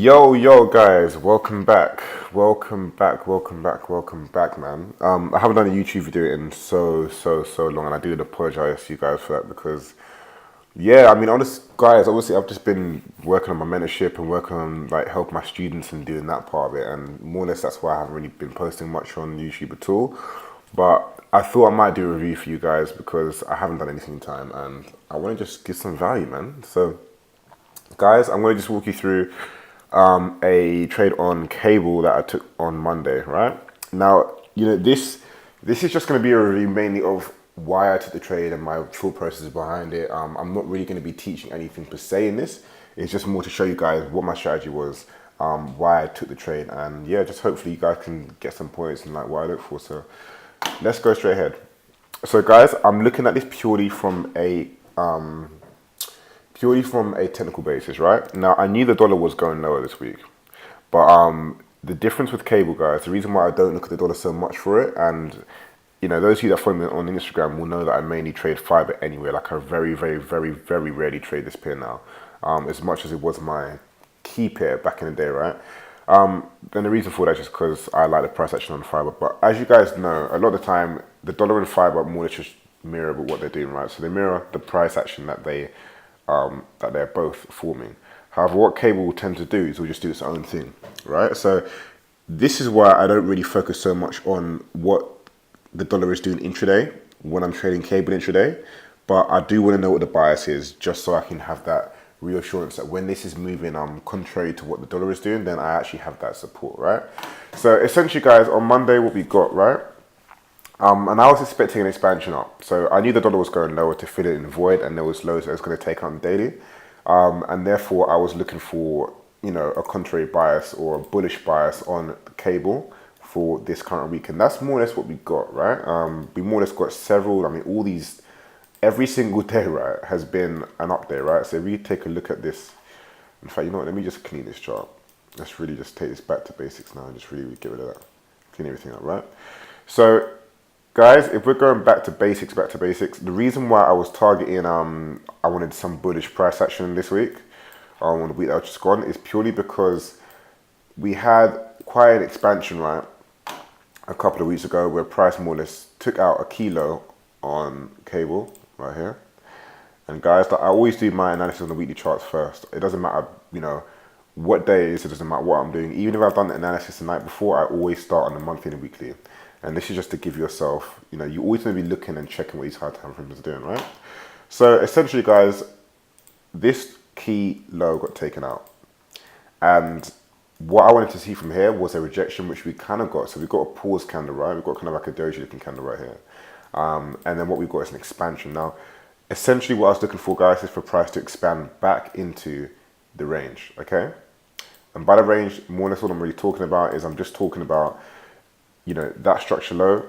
Yo, guys, welcome back, man. I haven't done a YouTube video in so long, and I do apologize to you guys for that because, yeah, I mean, honest, guys, obviously, I've just been working on my mentorship and working on like help my students and doing that part of it, and more or less that's why I haven't really been posting much on YouTube at all. But I thought I might do a review for you guys because I haven't done anything in time, and I want to just give some value, man. So, guys, I'm going to just walk you through a trade on cable that I took on Monday, right? Now, this is just going to be a review mainly of why I took the trade and my thought process behind it. I'm not really going to be teaching anything per se in this. It's just more to show you guys what my strategy was, why I took the trade, and yeah, just hopefully you guys can get some points and like what I look for. So let's go straight ahead. So guys, I'm looking at this purely from a technical basis, right? Now, I knew the dollar was going lower this week, but the difference with cable, guys, the reason why I don't look at the dollar so much for it, and those of you that follow me on Instagram will know that I mainly trade fiber anyway. Like I very rarely trade this pair now, as much as it was my key pair back in the day, right? And the reason for that is just because I like the price action on fiber. But as you guys know, a lot of the time, the dollar and fiber more or less just mirror what they're doing, right? So they mirror the price action that they're both forming. However, what cable will tend to do is will just do its own thing, right? So this is why I don't really focus so much on what the dollar is doing intraday when I'm trading cable intraday, but I do want to know what the bias is just so I can have that reassurance that when this is moving contrary to what the dollar is doing, then I actually have that support, right? So essentially, guys, on Monday, what we got, right? And I was expecting an expansion up. So I knew the dollar was going lower to fill it in the void, and there was lows that I was going to take on daily. And therefore, I was looking for, a contrary bias or a bullish bias on cable for this current week. And that's more or less what we got, right? We more or less got several, every single day, right, has been an up day, right? So if we take a look at this, in fact, let me just clean this chart. Let's really just take this back to basics now and just really get rid of that. Clean everything up, right? So, guys, if we're going back to basics, the reason why I was targeting, I wanted some bullish price action this week, on the week that just gone, is purely because we had quite an expansion, right, a couple of weeks ago where price more or less took out a kilo on cable right here. And guys, I always do my analysis on the weekly charts first. It doesn't matter, what day it is, it doesn't matter what I'm doing. Even if I've done the analysis the night before, I always start on the monthly and weekly. And this is just to give yourself, you always want to be looking and checking what these high time frames are doing, right? So essentially, guys, this key low got taken out. And what I wanted to see from here was a rejection, which we kind of got. So we've got a pause candle, right? We've got kind of like a doji looking candle right here. And then what we've got is an expansion. Now, essentially what I was looking for, guys, is for price to expand back into the range, okay? And by the range, more or less what I'm really talking about is I'm just talking about that structure low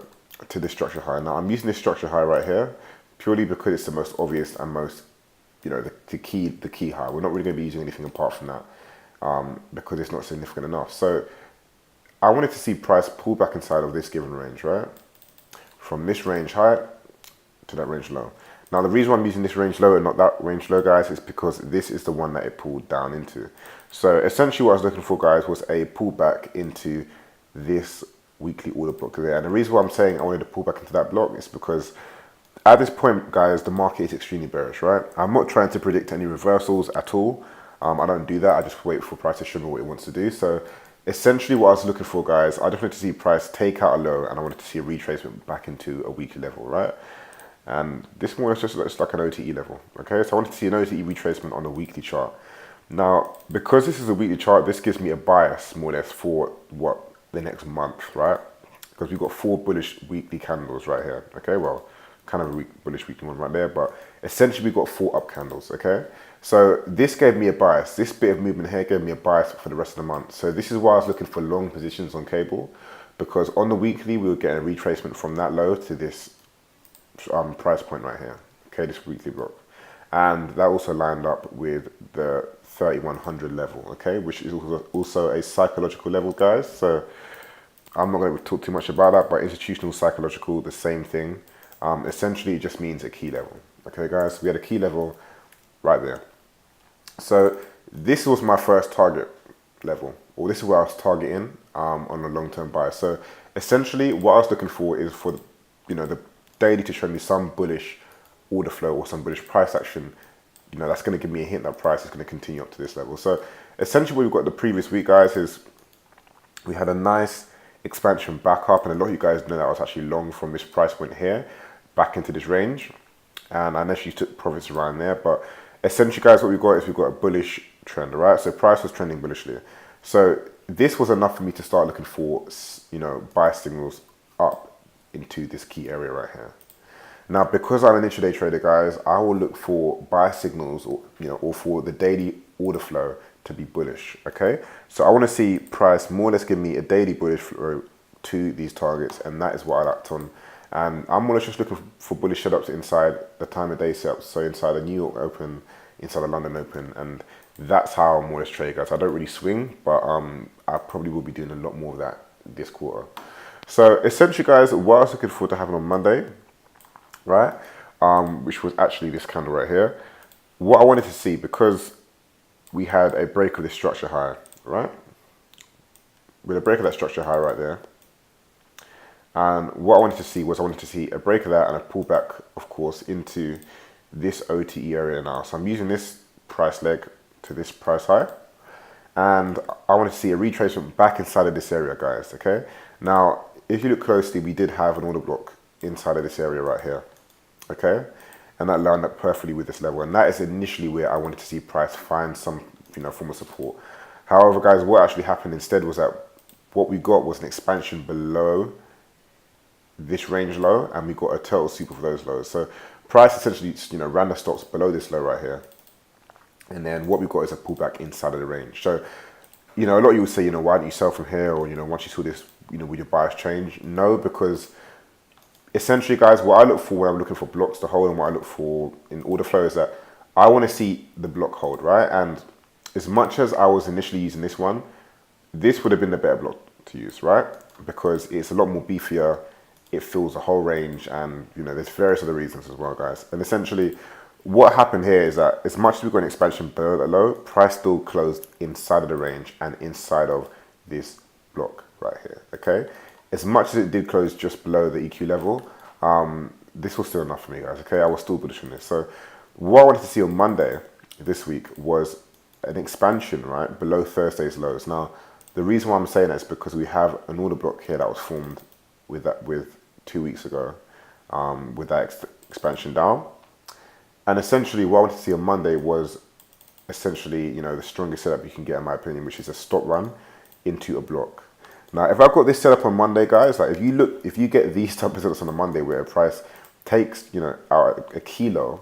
to this structure high. Now I'm using this structure high right here purely because it's the most obvious and most, the key high. We're not really going to be using anything apart from that because it's not significant enough. So I wanted to see price pull back inside of this given range, right? From this range high to that range low. Now the reason why I'm using this range low and not that range low, guys, is because this is the one that it pulled down into. So essentially what I was looking for, guys, was a pullback into this weekly order block there. And the reason why I'm saying I wanted to pull back into that block is because at this point, guys, the market is extremely bearish, right? I'm not trying to predict any reversals at all. I don't do that. I just wait for price to show me what it wants to do. So essentially what I was looking for, guys, I just wanted to see price take out a low and I wanted to see a retracement back into a weekly level, right? And this more is just looks like an OTE level, okay? So I wanted to see an OTE retracement on the weekly chart. Now, because this is a weekly chart, this gives me a bias more or less for the next month, right? Because we've got 4 bullish weekly candles right here, okay? Well, kind of a bullish weekly one right there, but essentially we've got 4 up candles, okay? So this gave me a bias. This bit of movement here gave me a bias for the rest of the month. So this is why I was looking for long positions on cable, because on the weekly, we were getting a retracement from that low to this price point right here, okay, this weekly block. And that also lined up with the 3100 level, okay, which is also a psychological level, guys. So I'm not going to talk too much about that, but institutional psychological, the same thing. Essentially, it just means a key level, okay, guys. We had a key level right there. So this was my first target, level, or this is where I was targeting on a long-term buy. So essentially what I was looking for is for the daily to show me some bullish order flow or some bullish price action. That's going to give me a hint that price is going to continue up to this level. So essentially what we've got the previous week, guys, is we had a nice expansion back up, and a lot of you guys know that I was actually long from this price point here back into this range, and I initially took profits around there. But essentially, guys, what we've got is we've got a bullish trend, right? So price was trending bullishly. So this was enough for me to start looking for, buy signals up into this key area right here. Now, because I'm an intraday trader, guys, I will look for buy signals or for the daily order flow to be bullish, okay? So I want to see price more or less give me a daily bullish flow to these targets, and that is what I act on. And I'm more or less just looking for bullish setups inside the time of day setups, so inside the New York Open, inside the London Open, and that's how I'm more or less trade, guys. I don't really swing, but I probably will be doing a lot more of that this quarter. So essentially, guys, what I was looking forward to having on Monday, right, which was actually this candle right here, what I wanted to see, because we had a break of this structure high, right? With a break of that structure high right there. And what I wanted to see was a break of that and a pullback, of course, into this OTE area now. So I'm using this price leg to this price high. And I want to see a retracement back inside of this area, guys, okay? Now, if you look closely, we did have an order block inside of this area right here, okay? And that lined up perfectly with this level. And that is initially where I wanted to see price find some, form of support. However, guys, what actually happened instead was that what we got was an expansion below this range low, and we got a total sweep of those lows. So price essentially, ran the stops below this low right here. And then what we got is a pullback inside of the range. So, a lot of you would say, why don't you sell from here? Or, once you saw this, would your bias change? No, because essentially, guys, what I look for when I'm looking for blocks to hold and what I look for in order flow is that I want to see the block hold, right? And as much as I was initially using this one, this would have been the better block to use, right? Because it's a lot more beefier, it fills the whole range, and there's various other reasons as well, guys. And essentially, what happened here is that as much as we got an expansion below the low, price still closed inside of the range and inside of this block right here, okay? As much as it did close just below the EQ level, this was still enough for me, guys, okay? I was still bullish on this. So what I wanted to see on Monday this week was an expansion, right, below Thursday's lows. Now, the reason why I'm saying that is because we have an order block here that was formed with 2 weeks ago, with that expansion down. And essentially what I wanted to see on Monday was essentially, the strongest setup you can get, in my opinion, which is a stop run into a block. Now, if I've got this set up on Monday, guys, like if you get these type of setups on a Monday where a price takes, out a kilo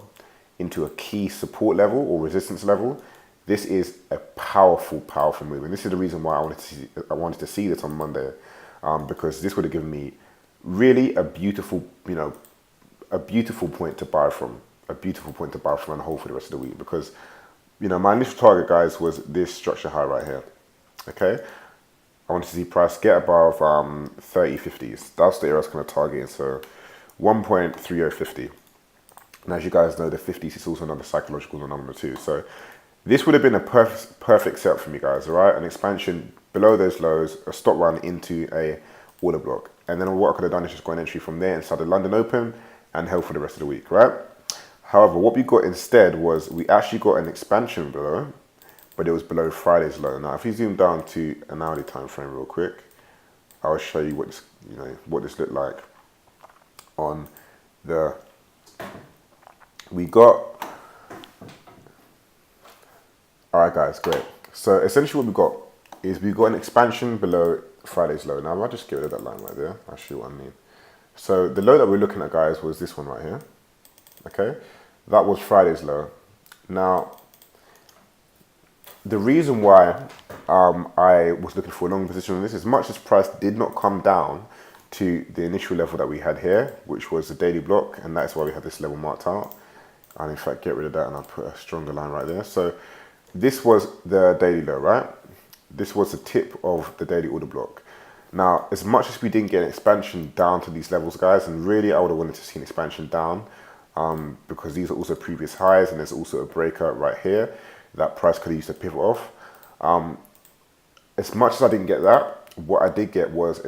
into a key support level or resistance level, this is a powerful, powerful move. And this is the reason why I wanted to see this on Monday, because this would have given me really a beautiful, a beautiful point to buy from, and hold for the rest of the week. Because, my initial target, guys, was this structure high right here, okay? I wanted to see price get above 30.50s. That's the area I was going to target. So 1.3050. And as you guys know, the 50s is also another psychological number too. So this would have been a perfect setup for me, guys, all right? An expansion below those lows, a stop run into a order block. And then what I could have done is just got an entry from there inside the London Open and held for the rest of the week, right? However, what we got instead was we actually got an expansion below, but it was below Friday's low. Now, if you zoom down to an hourly time frame real quick, I'll show you what this, what this looked like on the. We got. All right, guys, great. So essentially, what we got is we got an expansion below Friday's low. Now, I'll just get rid of that line right there. I'll show you what I mean. So the low that we're looking at, guys, was this one right here. Okay, that was Friday's low. Now, the reason why I was looking for a long position on this, as much as price did not come down to the initial level that we had here, which was the daily block, and that's why we have this level marked out. And in fact, get rid of that and I'll put a stronger line right there. So this was the daily low, right? This was the tip of the daily order block. Now, as much as we didn't get an expansion down to these levels, guys, and really I would have wanted to see an expansion down, because these are also previous highs, and there's also a breakout right here that price could have used to pivot off. as much as I didn't get that, what I did get was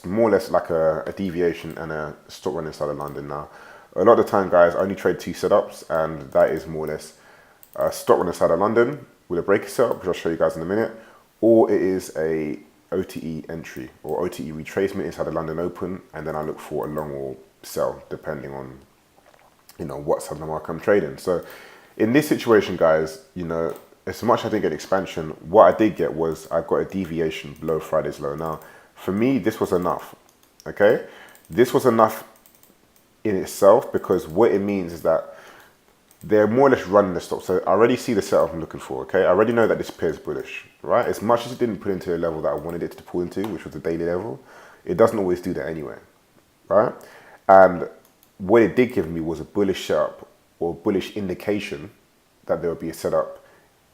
more or less like a deviation and a stop run inside of London. Now, a lot of the time, guys, I only trade 2 setups, and that is more or less a stop run inside of London with a breaker setup, which I'll show you guys in a minute, or it is a OTE entry or OTE retracement inside the London Open, and then I look for a long or sell depending on what side of the market I'm trading. So in this situation, guys, as much as I didn't get expansion, what I did get was I got a deviation below Friday's low. Now, for me, this was enough. Okay, this was enough in itself, because what it means is that they're more or less running the stop. So I already see the setup I'm looking for, okay? I already know that this pair is bullish, right? As much as it didn't put into a level that I wanted it to pull into, which was the daily level, it doesn't always do that anyway, right? And what it did give me was a bullish setup or bullish indication that there would be a setup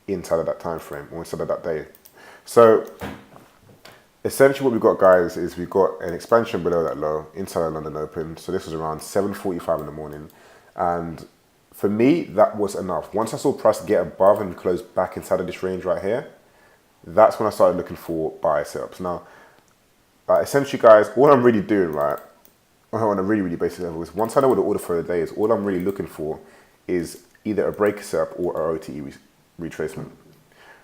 inside of that time frame or inside of that day. So essentially what we've got, guys, is we've got an expansion below that low inside of London Open. So this was around 7:45 in the morning, and for me, that was enough. Once I saw price get above and close back inside of this range right here, that's when I started looking for buy setups. Now, essentially, guys, all I'm really doing, right, on a really, really basic level, is once I know what the order for the day is, all I'm really looking for is either a breaker setup or a OTE retracement.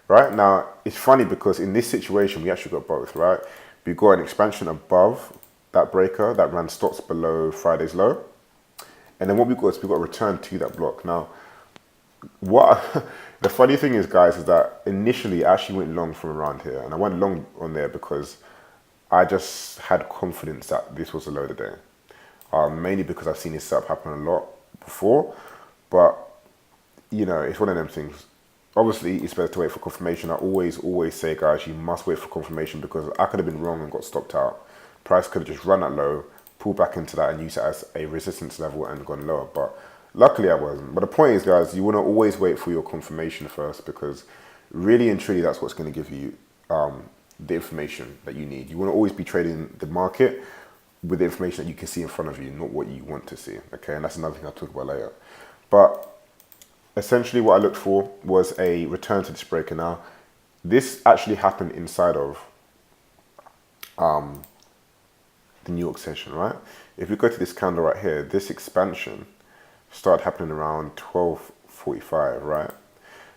Right? Now, it's funny because in this situation, we actually got both, right? We got an expansion above that breaker that ran stops below Friday's low. And then what we got is we got a return to that block. Now, the funny thing is, guys, is that initially I actually went long from around here. And I went long on there because I just had confidence that this was a low today. Mainly because I've seen this setup happen a lot before. But, it's one of them things. Obviously, it's better to wait for confirmation. I always say, guys, you must wait for confirmation, because I could have been wrong and got stopped out. Price could have just run that low, pull back into that and use it as a resistance level and gone lower. But luckily I wasn't. But the point is, guys, you want to always wait for your confirmation first, because really and truly that's what's going to give you the information that you need. You want to always be trading the market with the information that you can see in front of you, not what you want to see. Okay, and that's another thing I'll talk about later. But essentially what I looked for was a return to this breaker. Now, this actually happened inside of the New York session, right? If we go to this candle right here, this expansion started happening around 12:45, right?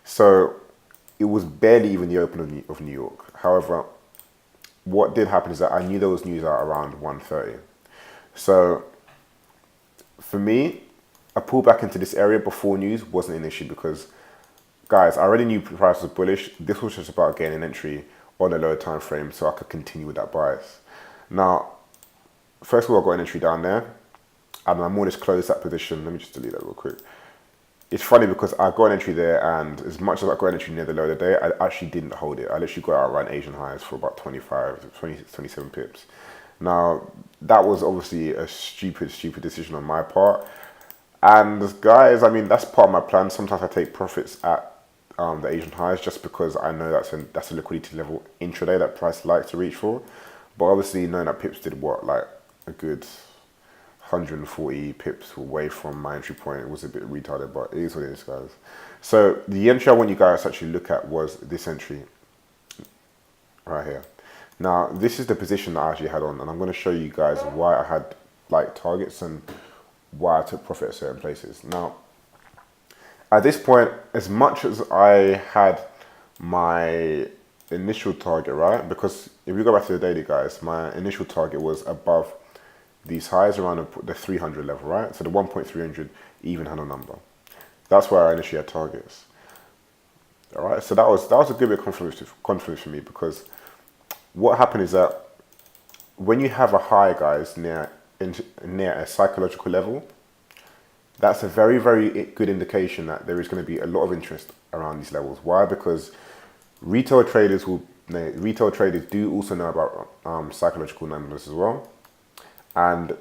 So it was barely even the open of New York. However, what did happen is that I knew there was news out around 1:30. So for me, a pullback into this area before news wasn't an issue, because, guys, I already knew price was bullish. This was just about getting an entry on a lower time frame so I could continue with that bias. Now, first of all, I got an entry down there, and I'm more or less closed that position. Let me just delete that real quick. It's funny because I got an entry there, and as much as I got an entry near the low of the day, I actually didn't hold it. I literally got out around Asian highs for about 27 pips. Now, that was obviously a stupid decision on my part. And guys, I mean, that's part of my plan. Sometimes I take profits at the Asian highs just because I know that's a liquidity level intraday that price likes to reach for. But obviously, knowing that pips did what, like a good 140 pips away from my entry point, it was a bit retarded, but it is what it is, guys. So the entry I want you guys to actually look at was this entry right here. Now, this is the position that I actually had on, and I'm going to show you guys why I had like targets and why I took profit at certain places. Now, at this point, as much as I had my initial target, right? Because if we go back to the daily, guys, my initial target was above these highs around the 300 level, right? So the 1.300 even handle number. That's where I initially had targets. All right, so that was a good bit of confidence for me, because what happened is that when you have a high, guys, near a psychological level, that's a very, very good indication that there is going to be a lot of interest around these levels. Why? Because retail traders do also know about psychological numbers as well, and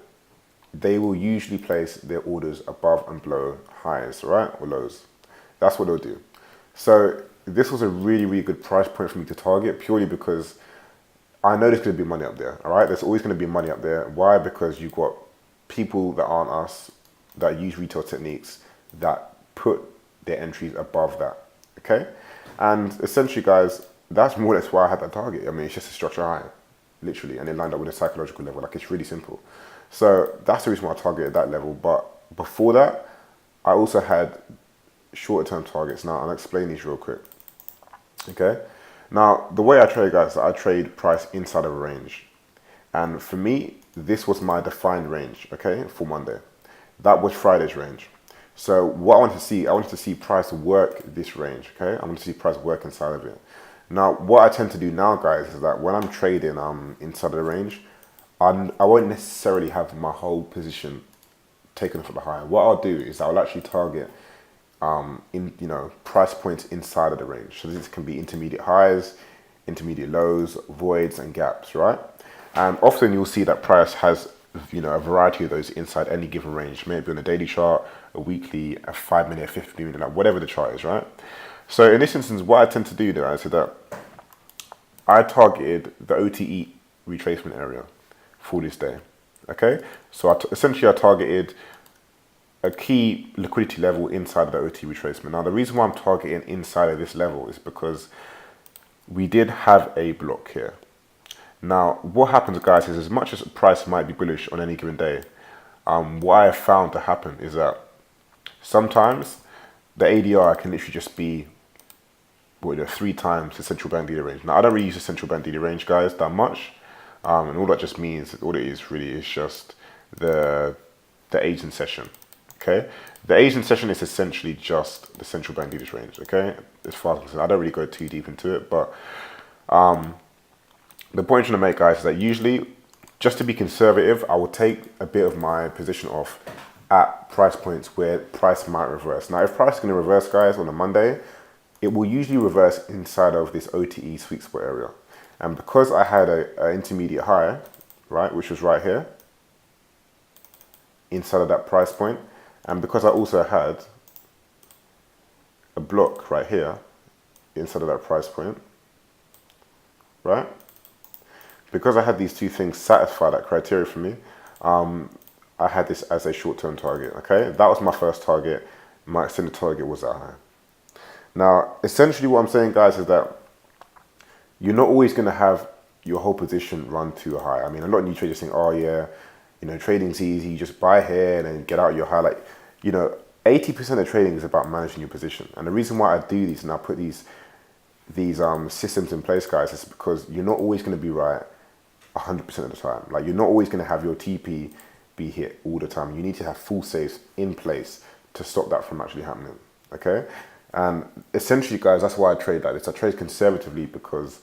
they will usually place their orders above and below highs, right, or lows. That's what they'll do. So this was a really, really good price point for me to target, purely because I know there's going to be money up there, all right? There's always going to be money up there. Why? Because you've got people that aren't us, that use retail techniques, that put their entries above that, okay? And essentially, guys, that's more or less why I had that target. I mean, it's just a structure high, literally, and it lined up with a psychological level. Like, it's really simple. So that's the reason why I targeted that level. But before that, I also had shorter term targets. Now, I'll explain these real quick. Okay. Now, the way I trade, guys, I trade price inside of a range. And for me, this was my defined range, okay, for Monday. That was Friday's range. So what I wanted to see price work this range, okay? I want to see price work inside of it. Now, what I tend to do now, guys, is that when I'm trading inside of the range, I won't necessarily have my whole position taken off at the high. What I'll do is I'll actually target price points inside of the range. So this can be intermediate highs, intermediate lows, voids, and gaps, right? And often you'll see that price has, a variety of those inside any given range. Maybe on a daily chart, a weekly, a 5 minute, 15 minute, like whatever the chart is, right? So in this instance, what I tend to do, though, is that I targeted the OTE retracement area for this day. Okay, so essentially I targeted a key liquidity level inside of the OT retracement. Now, the reason why I'm targeting inside of this level is because we did have a block here. Now, what happens, guys, is as much as price might be bullish on any given day, what I have found to happen is that sometimes the ADR can literally just be 3 times the central bank dealer range. Now, I don't really use the central bank dealer range, guys, that much. And all that just means, all it is really is just the Asian session, okay? The Asian session is essentially just the central bank dealers range, okay? As far as I'm concerned, I don't really go too deep into it, but the point I'm trying to make, guys, is that usually, just to be conservative, I will take a bit of my position off at price points where price might reverse. Now, if price is going to reverse, guys, on a Monday, it will usually reverse inside of this OTE sweet spot area. And because I had an intermediate high, right, which was right here, inside of that price point, and because I also had a block right here, inside of that price point, right? Because I had these two things satisfy that criteria for me, I had this as a short-term target, okay? That was my first target. My extended target was that high. Now, essentially what I'm saying, guys, is that you're not always going to have your whole position run too high. I mean, a lot of new traders think, oh yeah, trading's easy, you just buy here and then get out your high. Like, 80% of trading is about managing your position. And the reason why I do these and I put these systems in place, guys, is because you're not always going to be right 100% of the time. Like, you're not always going to have your TP be hit all the time. You need to have full safes in place to stop that from actually happening, okay? And essentially, guys, that's why I trade like this. I trade conservatively because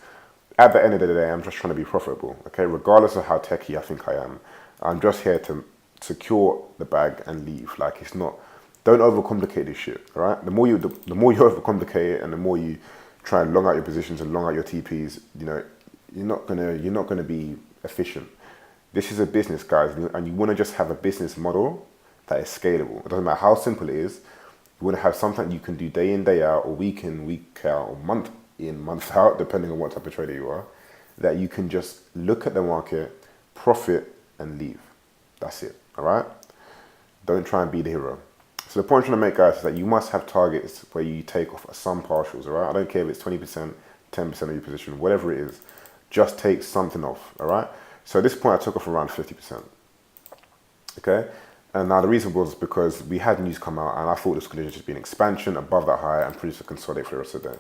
at the end of the day, I'm just trying to be profitable, okay? Regardless of how techie I think I am, I'm just here to secure the bag and leave. Like, it's not, don't overcomplicate this shit, all right? The more you overcomplicate it and the more you try and long out your positions and long out your TPs, you're not gonna be efficient. This is a business, guys, and you want to just have a business model that is scalable. It doesn't matter how simple it is. You want to have something you can do day in, day out, or week in, week out, or month in, month out, depending on what type of trader you are, that you can just look at the market, profit, and leave. That's it, all right? Don't try and be the hero. So the point I'm trying to make, guys, is that you must have targets where you take off some partials, all right? I don't care if it's 20%, 10% of your position, whatever it is, just take something off, all right? So at this point, I took off around 50%, okay? And now the reason was because we had news come out and I thought this could just be an expansion above that high and produce a consolidate for the rest of the day,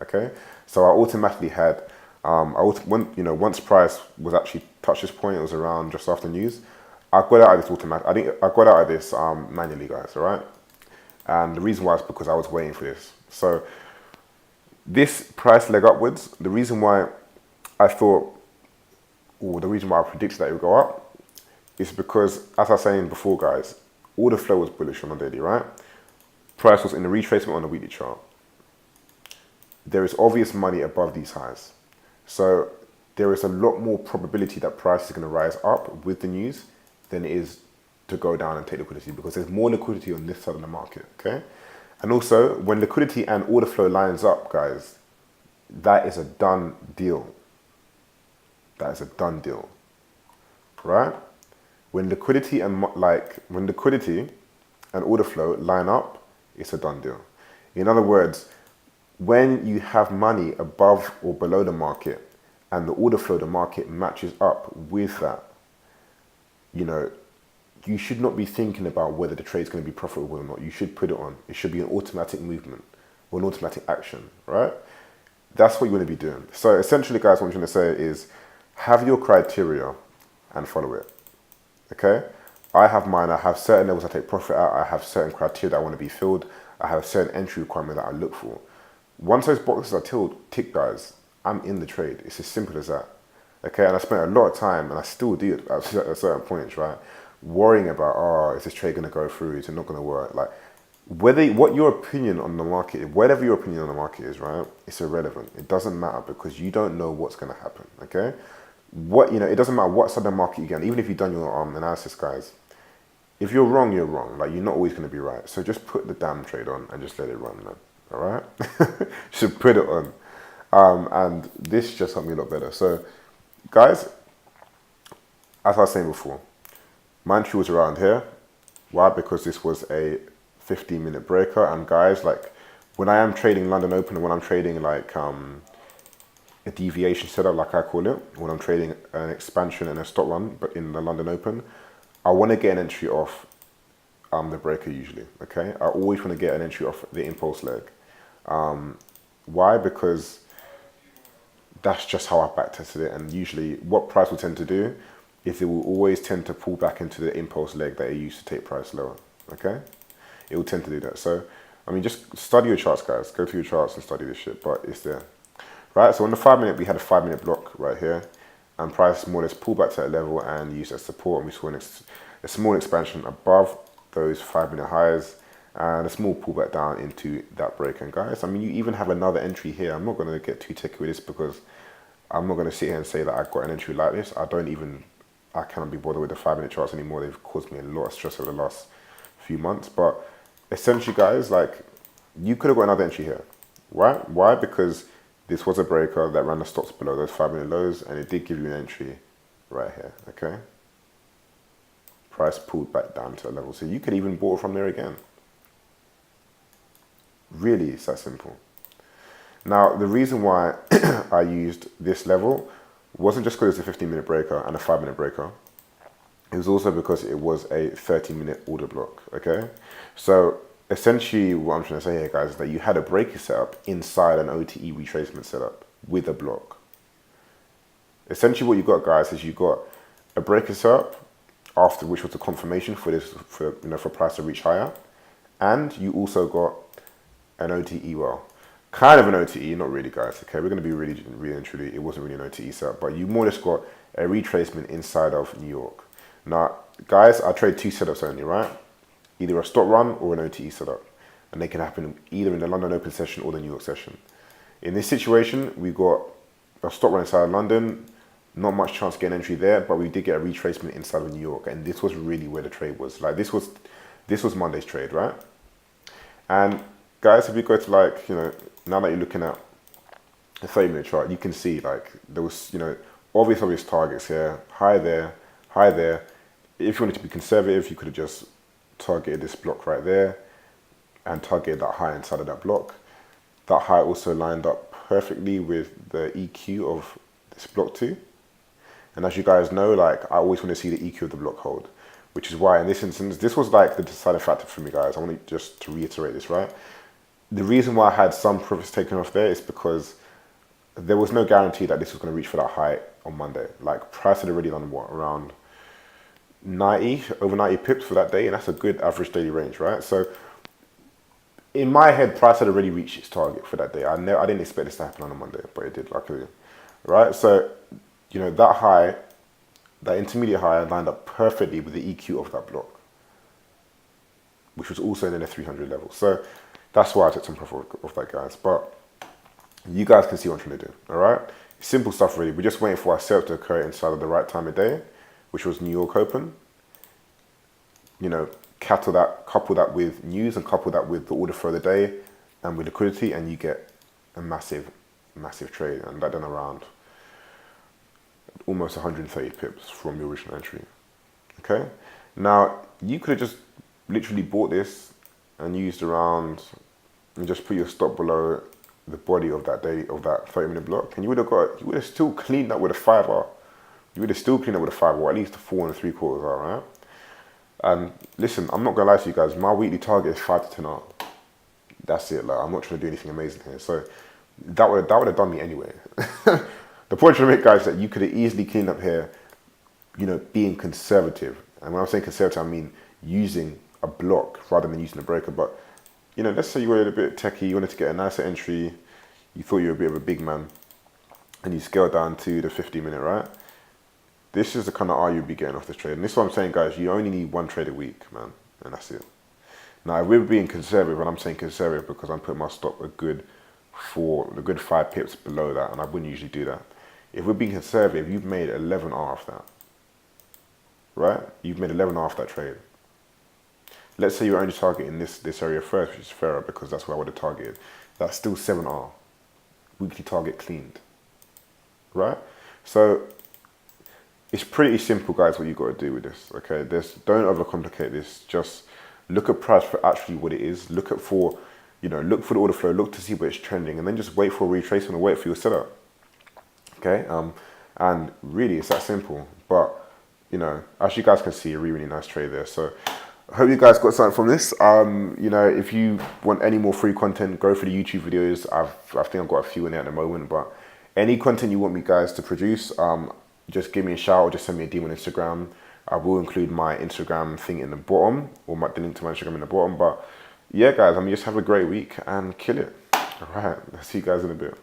okay? So I automatically had, once price was actually touched this point, it was around just after news, I got out of this I got out of this manually, guys, all right? And the reason why is because I was waiting for this. So this price leg upwards, the reason why I thought, or the reason why I predicted that it would go up is because, as I was saying before, guys, all the flow was bullish on the daily, right? Price was in the retracement on the weekly chart. There is obvious money above these highs. So there is a lot more probability that price is going to rise up with the news than it is to go down and take liquidity, because there's more liquidity on this side of the market, okay? And also, when liquidity and order flow lines up, guys, that is a done deal. That is a done deal, right? When liquidity and order flow line up, it's a done deal. In other words, when you have money above or below the market and the order flow of the market matches up with that, you know, you should not be thinking about whether the trade is going to be profitable or not. You should put it on. It should be an automatic movement or an automatic action, right? That's what you want to be doing. So essentially, guys, what I'm trying to say is have your criteria and follow it, okay? I have mine. I have certain levels I take profit at. I have certain criteria that I want to be filled. I have a certain entry requirement that I look for. Once those boxes are ticked, guys, I'm in the trade. It's as simple as that. Okay, and I spent a lot of time, and I still do it at certain points, right? Worrying about, oh, is this trade going to go through? Is it not going to work? Like, what your opinion on the market, whatever your opinion on the market is, right? It's irrelevant. It doesn't matter because you don't know what's going to happen. Okay, it doesn't matter what side of the market you get. Even if you've done your analysis, guys, if you're wrong, you're wrong. Like, you're not always going to be right. So just put the damn trade on and just let it run, man. All right? Just put it on. And this just helped me a lot better. So, guys, as I was saying before, my entry was around here. Why? Because this was a 15-minute breaker. And guys, like, when I am trading London Open and when I'm trading like a deviation setup, like I call it, when I'm trading an expansion and a stop run, but in the London Open, I want to get an entry off the breaker usually, okay? I always want to get an entry off the impulse leg. Why? Because that's just how I backtested it. And usually what price will tend to do is it will always tend to pull back into the impulse leg that it used to take price lower, okay? It will tend to do that. So, I mean, just study your charts, guys. Go through your charts and study this shit, but it's there. Right, so on the 5 minute, we had a 5 minute block right here. And price more or less pulled back to that level and used as support. And we saw a small expansion above those 5 minute highs and a small pullback down into that break. And guys, I mean, you even have another entry here. I'm not going to get too techy with this because I'm not going to sit here and say that I've got an entry like this. I cannot be bothered with the 5 minute charts anymore. They've caused me a lot of stress over the last few months. But essentially, guys, like, you could have got another entry here, right? Why? Because this was a breaker that ran the stops below those 5 minute lows and it did give you an entry right here, okay? Price pulled back down to a level. So you could even bought from there again. Really, it's that simple. Now, the reason why I used this level wasn't just because it's a 15-minute breaker and a 5-minute breaker. It was also because it was a 30-minute order block, okay? So essentially what I'm trying to say here, guys, is that you had a breaker setup inside an OTE retracement setup with a block. Essentially what you got, guys, is you got a breaker setup after which was a confirmation for price to reach higher, and you also got an OTE, well, kind of an OTE, not really, guys, okay? We're going to be really and truly, it wasn't really an OTE setup, but you more or less got a retracement inside of New York. Now, guys, I trade two setups only, right? Either a stop run or an OTE setup. And they can happen either in the London Open session or the New York session. In this situation, we got a stop run inside of London, not much chance to get an entry there, but we did get a retracement inside of New York. And this was really where the trade was. Like, this was Monday's trade, right? And guys, if you go to, like, now that you're looking at the 30-minute chart, you can see, like, there was, obvious targets here, high there, high there. If you wanted to be conservative, you could have just targeted this block right there and targeted that high inside of that block. That high also lined up perfectly with the EQ of this block too. And as you guys know, like, I always want to see the EQ of the block hold, which is why in this instance, this was like the deciding factor for me, guys. I want to just to reiterate this, right? The reason why I had some profits taken off there is because there was no guarantee that this was going to reach for that high on Monday. Like, price had already done what, around over 90 pips for that day, and that's a good average daily range, right? So in my head, price had already reached its target for that day. I didn't expect this to happen on a Monday, but it did, luckily, right? So, that high, that intermediate high lined up perfectly with the EQ of that block, which was also in the 300 level. So that's why I took some profit off that, guys. But you guys can see what I'm trying to do, all right? Simple stuff, really. We're just waiting for our setup to occur inside of the right time of day, which was New York Open. Couple that with news and couple that with the order for the day and with liquidity, and you get a massive trade. And that done around almost 130 pips from your original entry. Okay? Now, you could have just literally bought this and used around and just put your stop below the body of that day, of that 30-minute block, and you would have still cleaned up with a 5 hour. You would have still cleaned up with a 5 or at least a 4 3/4 hour, right? And listen, I'm not gonna lie to you guys, my weekly target is 5 to 10 hours. That's it. Like, I'm not trying to do anything amazing here. So that would have done me anyway. The point I'm trying to make, guys, is that you could have easily cleaned up here, you know, being conservative. And when I'm saying conservative, I mean using a block rather than using a breaker. But, you know, let's say you were a bit techie, you wanted to get a nicer entry, you thought you were a bit of a big man, and you scale down to the 50-minute, right? This is the kind of R you'd be getting off this trade. And this is what I'm saying, guys, you only need one trade a week, man, and that's it. Now, if we're being conservative, and I'm saying conservative because I'm putting my stop a good 5 pips below that, and I wouldn't usually do that. If we're being conservative, you've made 11 R off that, right? You've made 11 R off that trade. Let's say you're only targeting this area first, which is fairer because that's where I would have targeted. That's still 7 R. Weekly target cleaned, right? So it's pretty simple, guys, what you got to do with this, okay? Don't overcomplicate this. Just look at price for actually what it is. Look for the order flow, look to see where it's trending, and then just wait for a retracement and wait for your setup. Okay? And really, it's that simple. But, you know, as you guys can see, a really nice trade there. So I hope you guys got something from this. You know, if you want any more free content, go for the YouTube videos. I think I've got a few in there at the moment. But any content you want me guys to produce, just give me a shout or just send me a DM on Instagram. I will include my Instagram thing in the bottom, or the link to my Instagram in the bottom. But yeah, guys, just have a great week and kill it. All right, I'll see you guys in a bit.